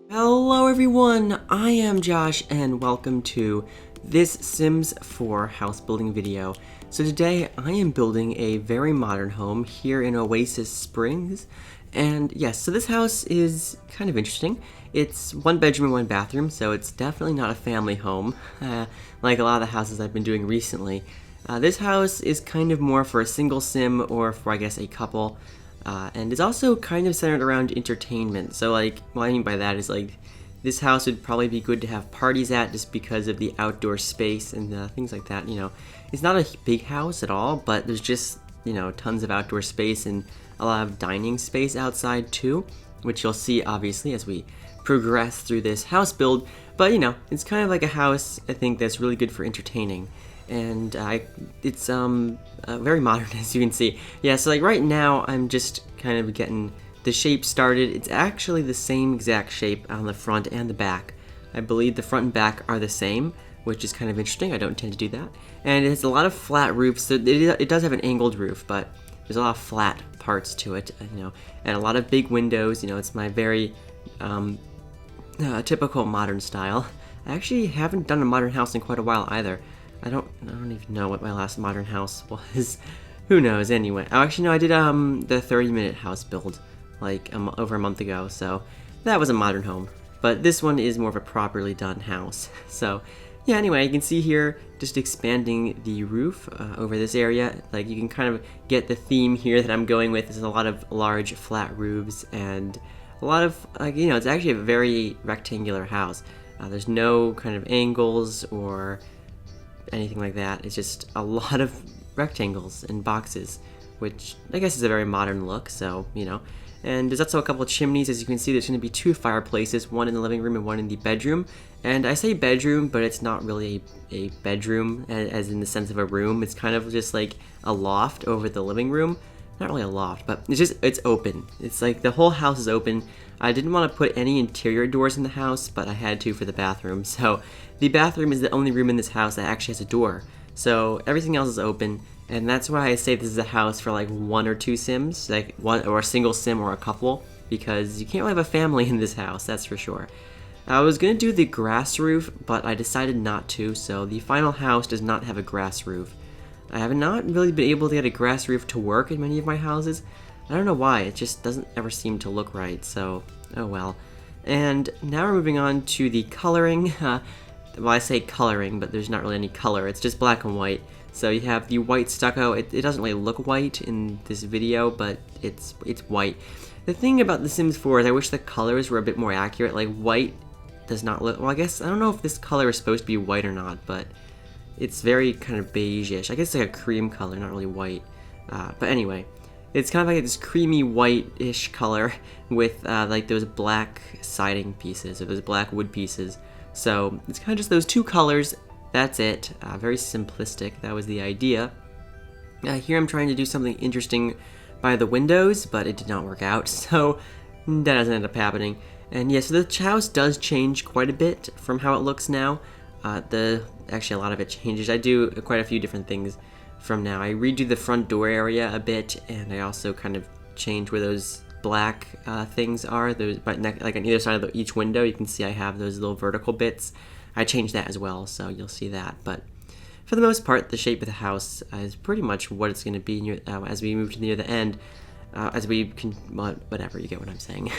Hello everyone, I am Josh and welcome to this Sims 4 house building video. So today I am building a very modern home here in Oasis Springs. And yes, so this house is kind of interesting. It's one bedroom and one bathroom, so it's definitely not a family home, like a lot of the houses I've been doing recently. This house is kind of more for a single sim or for, I guess, a couple. And it's also kind of centered around entertainment. So, like, what I mean by that is, like, this house would probably be good to have parties at just because of the outdoor space and things like that. You know, it's not a big house at all, but there's just, tons of outdoor space and a lot of dining space outside too, which you'll see obviously as we progress through this house build. But, it's kind of like a house, I think, that's really good for entertaining. And it's very modern, as you can see. Yeah, so like right now I'm just kind of getting the shape started. It's actually the same exact shape on the front and the back. I believe the front and back are the same, which is kind of interesting. I don't tend to do that. And it has a lot of flat roofs. So it does have an angled roof, but there's a lot of flat parts to it, and a lot of big windows. It's my very typical modern style. I actually haven't done a modern house in quite a while either. I don't even know what my last modern house was. Who knows? Anyway, actually no, I did the 30-minute house build like over a month ago, so that was a modern home. But this one is more of a properly done house. So yeah, anyway, you can see here just expanding the roof over this area. Like you can kind of get the theme here that I'm going with. There's a lot of large flat roofs and a lot of it's actually a very rectangular house. There's no kind of angles or anything like that. It's just a lot of rectangles and boxes, which I guess is a very modern look. So and there's also a couple of chimneys. As you can see, there's going to be two fireplaces, one in the living room and one in the bedroom. And I say bedroom, but it's not really a bedroom as in the sense of a room. It's kind of just like a loft over the living room. Not really a loft, but it's open. It's like the whole house is open. I didn't want to put any interior doors in the house, but I had to for the bathroom. So the bathroom is the only room in this house that actually has a door. So everything else is open, and that's why I say this is a house for like one or two sims, like one or a single sim or a couple, because you can't really have a family in this house, that's for sure. I was gonna do the grass roof, but I decided not to, so the final house does not have a grass roof. I have not really been able to get a grass roof to work in many of my houses. I don't know why, it just doesn't ever seem to look right, so oh well. And now we're moving on to the coloring. Well, I say coloring, but there's not really any color, it's just black and white. So you have the white stucco. It doesn't really look white in this video, but it's white. The thing about The Sims 4 is I wish the colors were a bit more accurate. Like white does not look, well, I guess, I don't know if this color is supposed to be white or not, but it's very kind of beige-ish. I guess it's like a cream color, not really white. But anyway, it's kind of like this creamy white-ish color with like those black siding pieces, or those black wood pieces. So it's kind of just those two colors. That's it. Very simplistic. That was the idea. Here I'm trying to do something interesting by the windows, but it did not work out, so that doesn't end up happening. And yeah, so the house does change quite a bit from how it looks now. Actually, a lot of it changes. I do quite a few different things from now. I redo the front door area a bit, and I also kind of change where those black things are. Those, like on either side of each window, you can see I have those little vertical bits. I changed that as well, so you'll see that. But for the most part, the shape of the house is pretty much what it's going to be as we move to near the end. As we can, whatever, you get what I'm saying.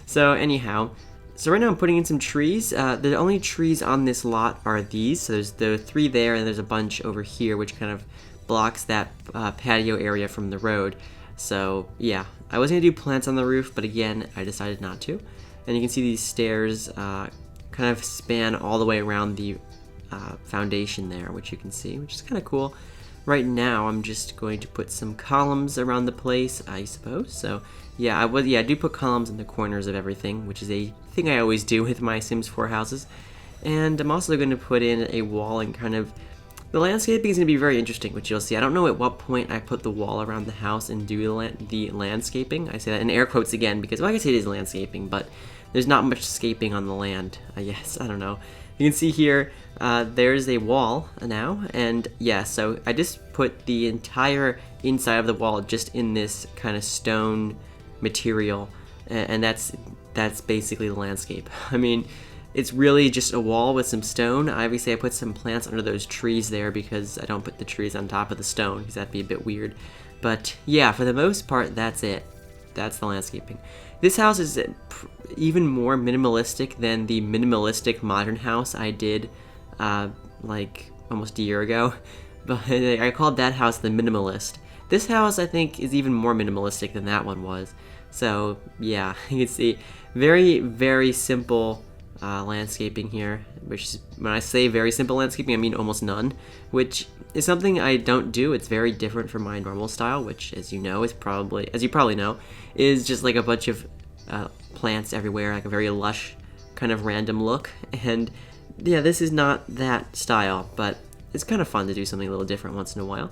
So anyhow, so right now I'm putting in some trees. The only trees on this lot are these. So there's the three there, and there's a bunch over here, which kind of blocks that patio area from the road. So yeah, I was going to do plants on the roof, but again, I decided not to. And you can see these stairs kind of span all the way around the foundation there, which you can see, which is kind of cool. Right now, I'm just going to put some columns around the place, I suppose. So yeah, I do put columns in the corners of everything, which is a thing I always do with my Sims 4 houses. And I'm also going to put in a wall, and kind of the landscaping is going to be very interesting, which you'll see. I don't know at what point I put the wall around the house and do the landscaping. I say that in air quotes again because, well, I guess it is landscaping, but there's not much scaping on the land, I guess. I don't know. You can see here, there's a wall now, and yeah, so I just put the entire inside of the wall just in this kind of stone material, and that's that's basically the landscape. I mean, it's really just a wall with some stone. Obviously, I put some plants under those trees there because I don't put the trees on top of the stone because that'd be a bit weird. But yeah, for the most part, that's it. That's the landscaping. This house is even more minimalistic than the minimalistic modern house I did like almost a year ago. But I called that house the minimalist. This house, I think, is even more minimalistic than that one was. So yeah, you can see very, very simple landscaping here, which is, when I say very simple landscaping, I mean almost none, which is something I don't do. It's very different from my normal style, which, as you know, is probably, as you probably know, is just like a bunch of plants everywhere, like a very lush kind of random look. And yeah, this is not that style, but it's kind of fun to do something a little different once in a while.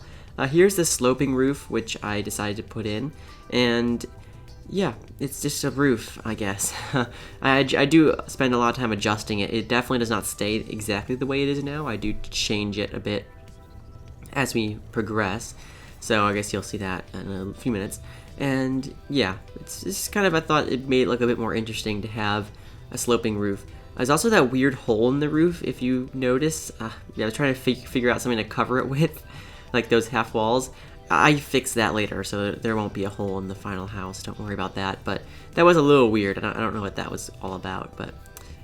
Here's the sloping roof, which I decided to put in, and yeah, it's just a roof, I guess. I do spend a lot of time adjusting it. It definitely does not stay exactly the way it is now. I do change it a bit as we progress, so I guess you'll see that in a few minutes. And yeah, it's just kind of, I thought it made it look a bit more interesting to have a sloping roof. There's also that weird hole in the roof, if you notice. Yeah, I was trying to figure out something to cover it with, like those half walls. I fixed that later, so there won't be a hole in the final house. Don't worry about that. But that was a little weird. I don't know what that was all about. But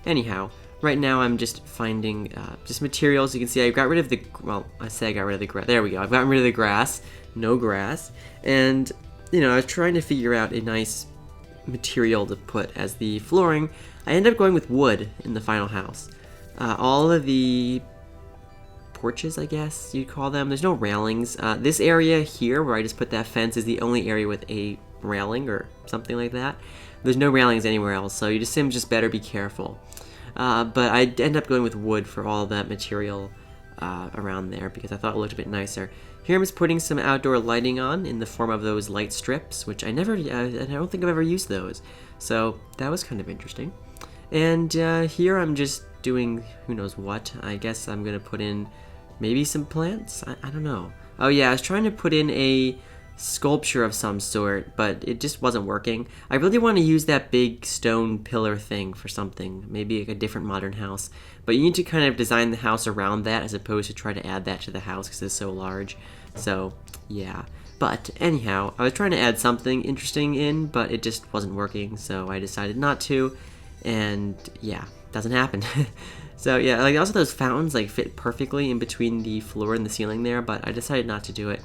anyhow, right now I'm just finding just materials. You can see I got rid of the, well, I say I got rid of the grass. There we go. I've gotten rid of the grass. No grass. And, you know, I was trying to figure out a nice material to put as the flooring. I ended up going with wood in the final house. All of the porches, I guess you'd call them, there's no railings. This area here where I just put that fence is the only area with a railing or something like that. There's no railings anywhere else, so you just better be careful. But I ended up going with wood for all that material around there because I thought it looked a bit nicer. Here I'm just putting some outdoor lighting on in the form of those light strips, which I don't think I've ever used those. So that was kind of interesting. And here I'm just doing who knows what. I guess I'm gonna put in maybe some plants? I don't know. Oh yeah, I was trying to put in a sculpture of some sort, but it just wasn't working. I really want to use that big stone pillar thing for something, maybe like a different modern house. But you need to kind of design the house around that as opposed to try to add that to the house because it's so large. So yeah. But anyhow, I was trying to add something interesting in, but it just wasn't working, so I decided not to. And yeah, doesn't happen. So yeah, like also those fountains like fit perfectly in between the floor and the ceiling there, but I decided not to do it.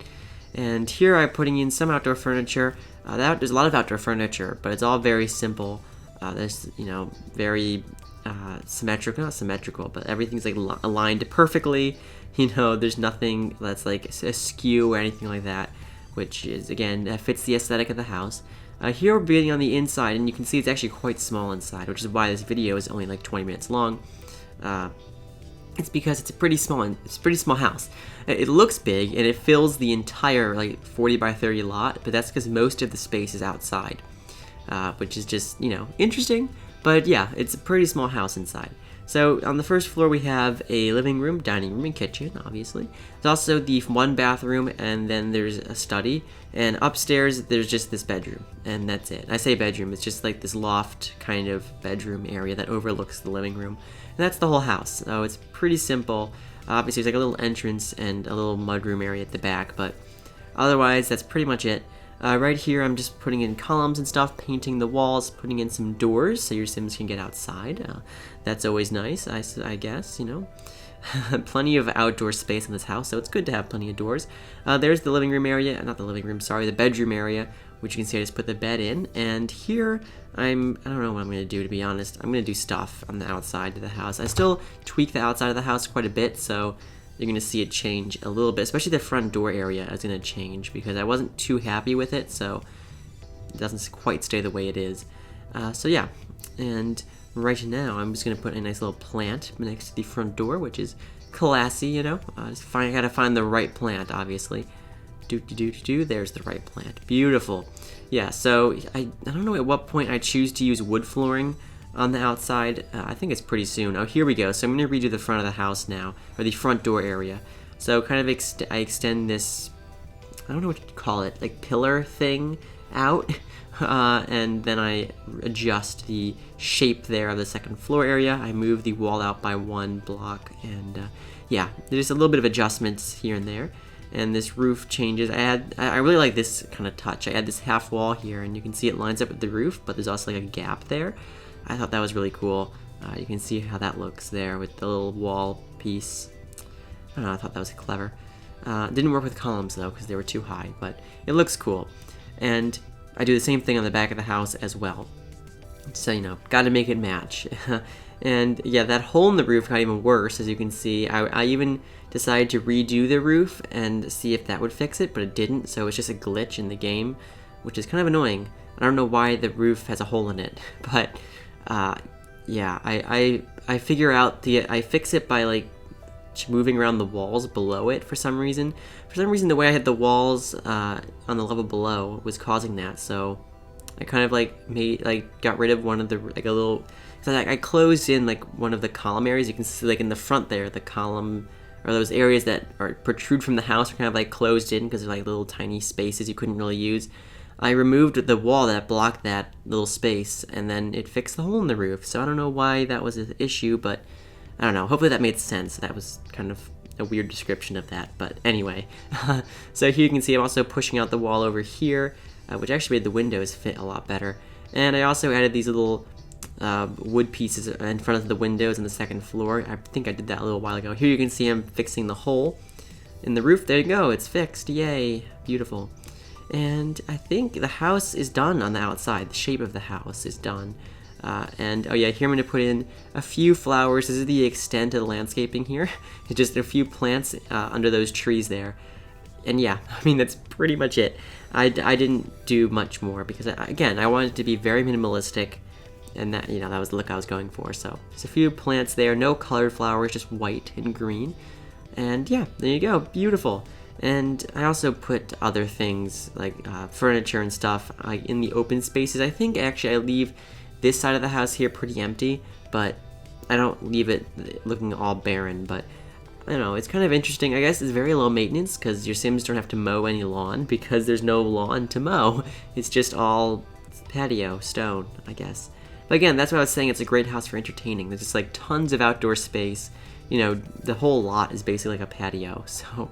And here I'm putting in some outdoor furniture. There's a lot of outdoor furniture, but it's all very simple. There's, you know, very symmetrical, not symmetrical, but everything's like aligned perfectly. You know, there's nothing that's like askew or anything like that, which is, again, that fits the aesthetic of the house. Here we're beginning on the inside, and you can see it's actually quite small inside, which is why this video is only like 20 minutes long. It's because it's a pretty small house. It looks big and it fills the entire like 40 by 30 lot, but that's because most of the space is outside, which is just, you know, interesting. But yeah, it's a pretty small house inside. So on the first floor we have a living room, dining room, and kitchen, obviously. There's also the one bathroom, and then there's a study. And upstairs there's just this bedroom, and that's it. I say bedroom, it's just like this loft kind of bedroom area that overlooks the living room. And that's the whole house. So it's pretty simple. Obviously there's like a little entrance and a little mudroom area at the back, but otherwise that's pretty much it. Right here I'm just putting in columns and stuff, painting the walls, putting in some doors so your Sims can get outside. That's always nice, I guess, you know. Plenty of outdoor space in this house, so it's good to have plenty of doors. There's the living room area, not the living room, sorry, the bedroom area, which you can see I just put the bed in. And here, I don't know what I'm going to do, to be honest. I'm going to do stuff on the outside of the house. I still tweak the outside of the house quite a bit, so you're going to see it change a little bit, especially the front door area is going to change because I wasn't too happy with it, so it doesn't quite stay the way it is. So yeah, and right now I'm just going to put a nice little plant next to the front door, which is classy, you know. I gotta find the right plant, obviously. There's the right plant. Beautiful. Yeah, so I don't know at what point I choose to use wood flooring on the outside. I think it's pretty soon. Oh, here we go. So I'm going to redo the front of the house now, or the front door area. So kind of I extend this, I don't know what to call it, like pillar thing out, and then I adjust the shape there of the second floor area. I move the wall out by 1 block, and yeah, there's a little bit of adjustments here and there. And this roof changes. I really like this kind of touch. I add this half wall here, and you can see it lines up with the roof, but there's also like a gap there. I thought that was really cool. You can see how that looks there with the little wall piece. I don't know, I thought that was clever. Didn't work with columns though, because they were too high, but it looks cool. And I do the same thing on the back of the house as well. So, you know, gotta make it match. And yeah, that hole in the roof got even worse, as you can see. I even decided to redo the roof and see if that would fix it, but it didn't, so it's just a glitch in the game, which is kind of annoying. I don't know why the roof has a hole in it, but yeah, I figure out I fix it by like moving around the walls below it for some reason. For some reason, the way I had the walls on the level below was causing that, so I kind of like got rid of one of the like a little. So I closed in like one of the column areas. You can see like in the front there, the column or those areas that are protrude from the house are kind of like closed in because they're like little tiny spaces you couldn't really use. I removed the wall that blocked that little space, and then it fixed the hole in the roof. So I don't know why that was an issue, but I don't know. Hopefully that made sense. That was kind of a weird description of that, but anyway. So here you can see I'm also pushing out the wall over here, which actually made the windows fit a lot better. And I also added these little wood pieces in front of the windows on the second floor. I think I did that a little while ago. Here you can see I'm fixing the hole in the roof. There you go, it's fixed. Yay, beautiful. And I think the house is done on the outside. The shape of the house is done. And oh yeah, here I'm going to put in a few flowers. This is the extent of the landscaping here. It's just a few plants under those trees there. And yeah, I mean, that's pretty much it. I didn't do much more because, again, I wanted it to be very minimalistic. And that, you know, that was the look I was going for. So there's a few plants there, no colored flowers, just white and green. And yeah, there you go, beautiful. And I also put other things like furniture and stuff in the open spaces. I think actually I leave this side of the house here pretty empty, but I don't leave it looking all barren. But I don't know, it's kind of interesting. I guess it's very low maintenance because your Sims don't have to mow any lawn because there's no lawn to mow. It's just all patio, stone, I guess. But again, that's what I was saying, it's a great house for entertaining. There's just like tons of outdoor space. You know, the whole lot is basically like a patio. So,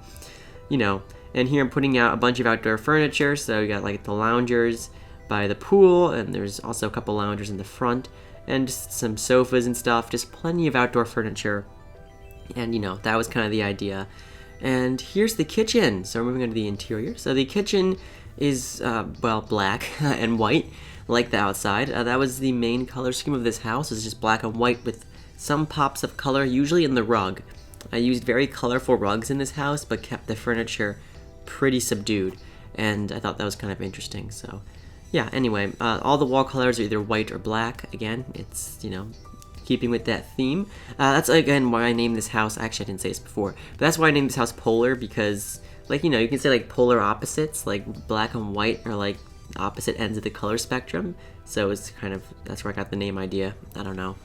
you know, and here I'm putting out a bunch of outdoor furniture. So you got like the loungers by the pool, and there's also a couple loungers in the front, and just some sofas and stuff. Just plenty of outdoor furniture. And, you know, that was kind of the idea. And here's the kitchen. So we're moving on to the interior. So the kitchen is, well, black and white, like the outside. That was the main color scheme of this house. It's just black and white with some pops of color, usually in the rug. I used very colorful rugs in this house, but kept the furniture pretty subdued. And I thought that was kind of interesting. So, yeah, anyway, all the wall colors are either white or black. Again, it's, you know, keeping with that theme. That's, again, why I named this house. Actually, I didn't say this before, but that's why I named this house Polar, because, like, you know, you can say, like, polar opposites, like black and white are, like, opposite ends of the color spectrum. So it's kind of, that's where I got the name idea. I don't know.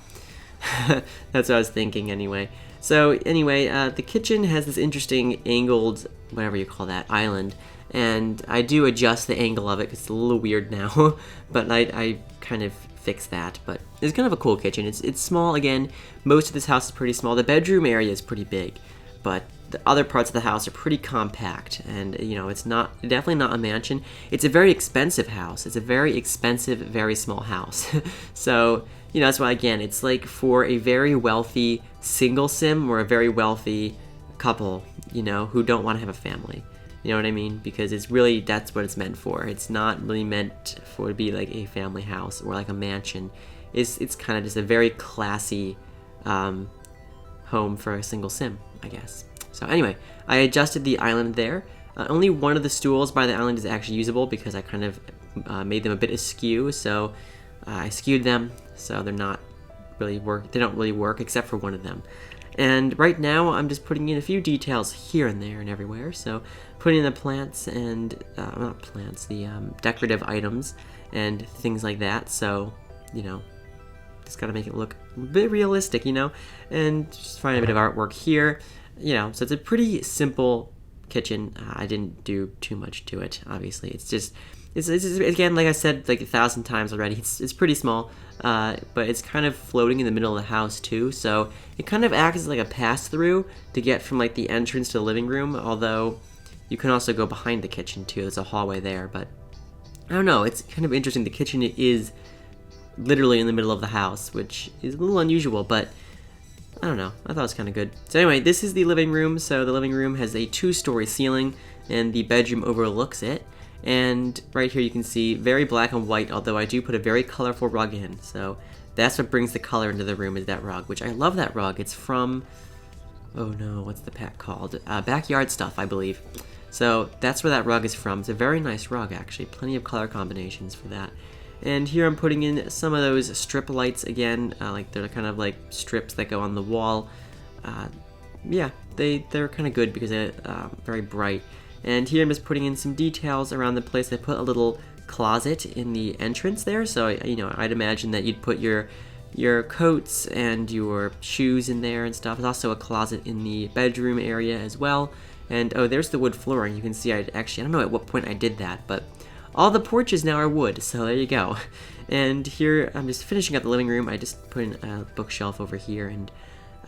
That's what I was thinking anyway. So anyway, the kitchen has this interesting angled, whatever you call that, island. And I do adjust the angle of it because it's a little weird now. But I kind of fixed that. But it's kind of a cool kitchen. It's small again. Most of this house is pretty small. The bedroom area is pretty big. But the other parts of the house are pretty compact, and you know, it's definitely not a mansion. It's a very expensive house. It's a very expensive, very small house. So, you know, that's why, again, it's like for a very wealthy single sim or a very wealthy couple, you know, who don't want to have a family. You know what I mean? Because it's really, that's what it's meant for. It's not really meant for it to be like a family house or like a mansion. It's kind of just a very classy home for a single sim, I guess. So anyway, I adjusted the island there. Only one of the stools by the island is actually usable because I kind of made them a bit askew. So I skewed them so they're not really they don't really work except for one of them. And right now I'm just putting in a few details here and there and everywhere. So putting in the plants and not plants, the decorative items and things like that. So, you know, just gotta make it look a bit realistic, you know, and just find a bit of artwork here. You know, so it's a pretty simple kitchen. I didn't do too much to it, obviously. It's just Again, like I said like 1,000 times already, it's pretty small, but it's kind of floating in the middle of the house too, so it kind of acts as like a pass-through to get from like the entrance to the living room, although you can also go behind the kitchen too. There's a hallway there, but I don't know, it's kind of interesting. The kitchen is literally in the middle of the house, which is a little unusual, but I don't know, I thought it was kind of good. So anyway, this is the living room. So the living room has a 2-story ceiling, and the bedroom overlooks it. And right here you can see very black and white, although I do put a very colorful rug in. So that's what brings the color into the room, is that rug, which I love that rug. It's from, oh no, what's the pack called? Backyard Stuff, I believe. So that's where that rug is from. It's a very nice rug, actually. Plenty of color combinations for that. And here I'm putting in some of those strip lights again, like they're kind of like strips that go on the wall. Yeah, they're kind of good because they're very bright. And here I'm just putting in some details around the place. I put a little closet in the entrance there, so you know, I'd imagine that you'd put your coats and your shoes in there and stuff. There's also a closet in the bedroom area as well. And oh, there's the wood flooring. You can see I don't know at what point I did that, but all the porches now are wood, so there you go. And here I'm just finishing up the living room. I just put in a bookshelf over here and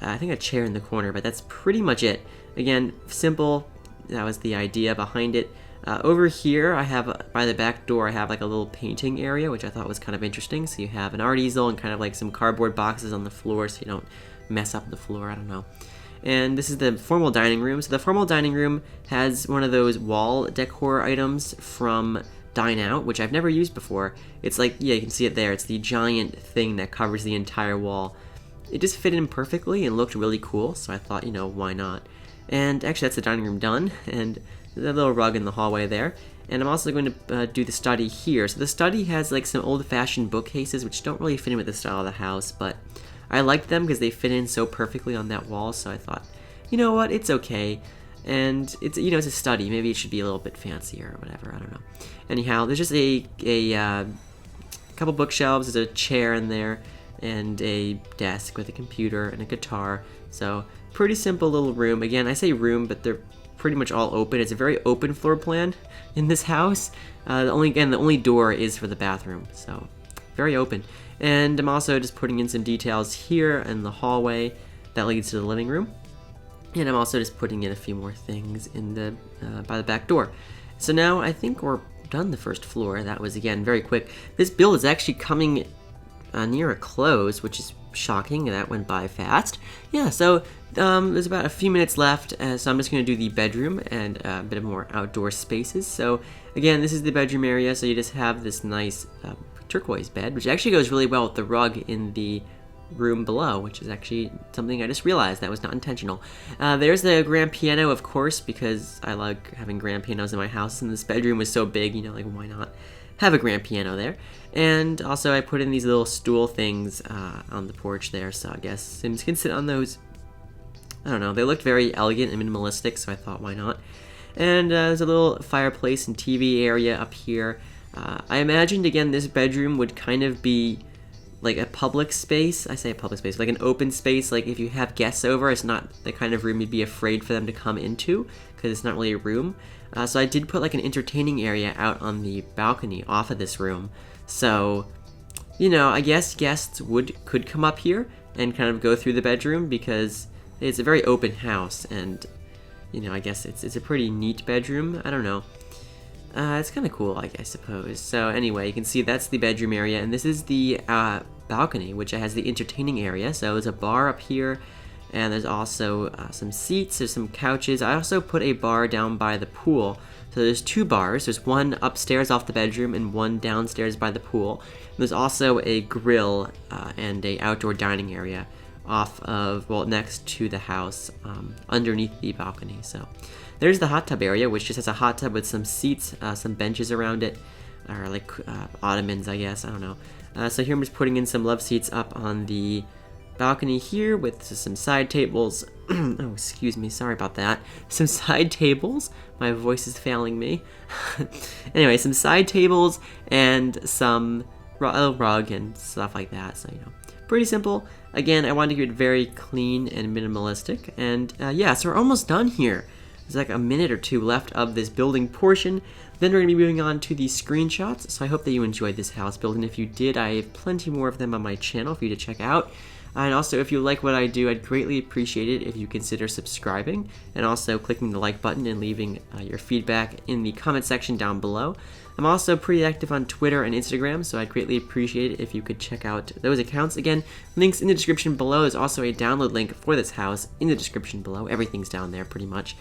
I think a chair in the corner, but that's pretty much it. Again, simple. That was the idea behind it. Over here, I have, by the back door, I have like a little painting area, which I thought was kind of interesting. So you have an art easel and kind of like some cardboard boxes on the floor so you don't mess up the floor, I don't know. And this is the formal dining room. So the formal dining room has one of those wall decor items from Dine Out, which I've never used before. It's like, yeah, you can see it there. It's the giant thing that covers the entire wall. It just fit in perfectly and looked really cool, so I thought, you know, why not? And actually, that's the dining room done, and the little rug in the hallway there. And I'm also going to do the study here. So the study has like some old-fashioned bookcases, which don't really fit in with the style of the house, but I liked them because they fit in so perfectly on that wall, so I thought, you know what, it's okay. And it's, you know, it's a study. Maybe it should be a little bit fancier or whatever, I don't know. Anyhow, there's just a couple bookshelves, there's a chair in there, and a desk with a computer and a guitar. So pretty simple little room. Again, I say room, but they're pretty much all open. It's a very open floor plan in this house. The only door is for the bathroom, so very open. And I'm also just putting in some details here in the hallway that leads to the living room. And I'm also just putting in a few more things in the by the back door. So now I think we're done the first floor. That was, again, very quick. This build is actually coming near a close, which is shocking. That went by fast. Yeah, so there's about a few minutes left, so I'm just going to do the bedroom and a bit of more outdoor spaces. So again, this is the bedroom area, so you just have this nice turquoise bed, which actually goes really well with the rug in the room below, which is actually something I just realized that was not intentional. There's the grand piano, of course, because I like having grand pianos in my house, and this bedroom was so big, you know, like, why not have a grand piano there? And also I put in these little stool things on the porch there, so I guess Sims can sit on those. I don't know, they looked very elegant and minimalistic, so I thought, why not? And there's a little fireplace and TV area up here. I imagined, again, this bedroom would kind of be like a public space. I say a public space, like an open space. Like if you have guests over, it's not the kind of room you'd be afraid for them to come into, because it's not really a room. So I did put like an entertaining area out on the balcony off of this room. So, you know, I guess guests could come up here and kind of go through the bedroom, because it's a very open house, and, you know, I guess it's a pretty neat bedroom. I don't know. It's kind of cool, I suppose. So anyway, you can see that's the bedroom area, and this is the balcony, which has the entertaining area. So there's a bar up here, and there's also some seats, there's some couches. I also put a bar down by the pool. So there's two bars. There's one upstairs off the bedroom and one downstairs by the pool. And there's also a grill and a outdoor dining area off of, well, next to the house, underneath the balcony. So there's the hot tub area, which just has a hot tub with some seats, some benches around it, or like ottomans, I guess, I don't know. So here I'm just putting in some love seats up on the balcony here with some side tables. Oh, excuse me, sorry about that. Some side tables. My voice is failing me. Anyway, some side tables and some rug and stuff like that. So, you know, pretty simple. Again, I wanted to keep it very clean and minimalistic. And yeah, so we're almost done here. There's like a minute or two left of this building portion. Then we're going to be moving on to the screenshots. So I hope that you enjoyed this house build, and if you did, I have plenty more of them on my channel for you to check out. And also, if you like what I do, I'd greatly appreciate it if you consider subscribing and also clicking the like button and leaving your feedback in the comment section down below. I'm also pretty active on Twitter and Instagram, so I'd greatly appreciate it if you could check out those accounts. Again, links in the description below. There's also a download link for this house in the description below. Everything's down there pretty much.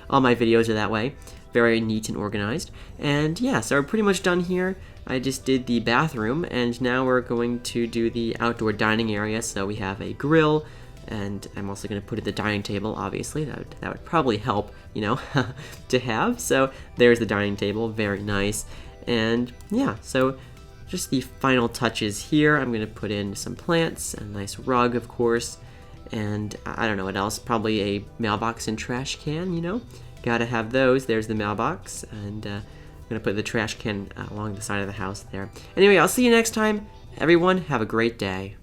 All my videos are that way. Very neat and organized. And yeah, so we're pretty much done here. I just did the bathroom, and now we're going to do the outdoor dining area. So we have a grill, and I'm also going to put at the dining table, obviously. That would probably help, you know, to have. So there's the dining table, very nice. And yeah, so just the final touches here. I'm going to put in some plants, a nice rug, of course, and I don't know what else. Probably a mailbox and trash can, you know. Gotta have those. There's the mailbox, and I'm gonna put the trash can along the side of the house there. Anyway, I'll see you next time. Everyone, have a great day.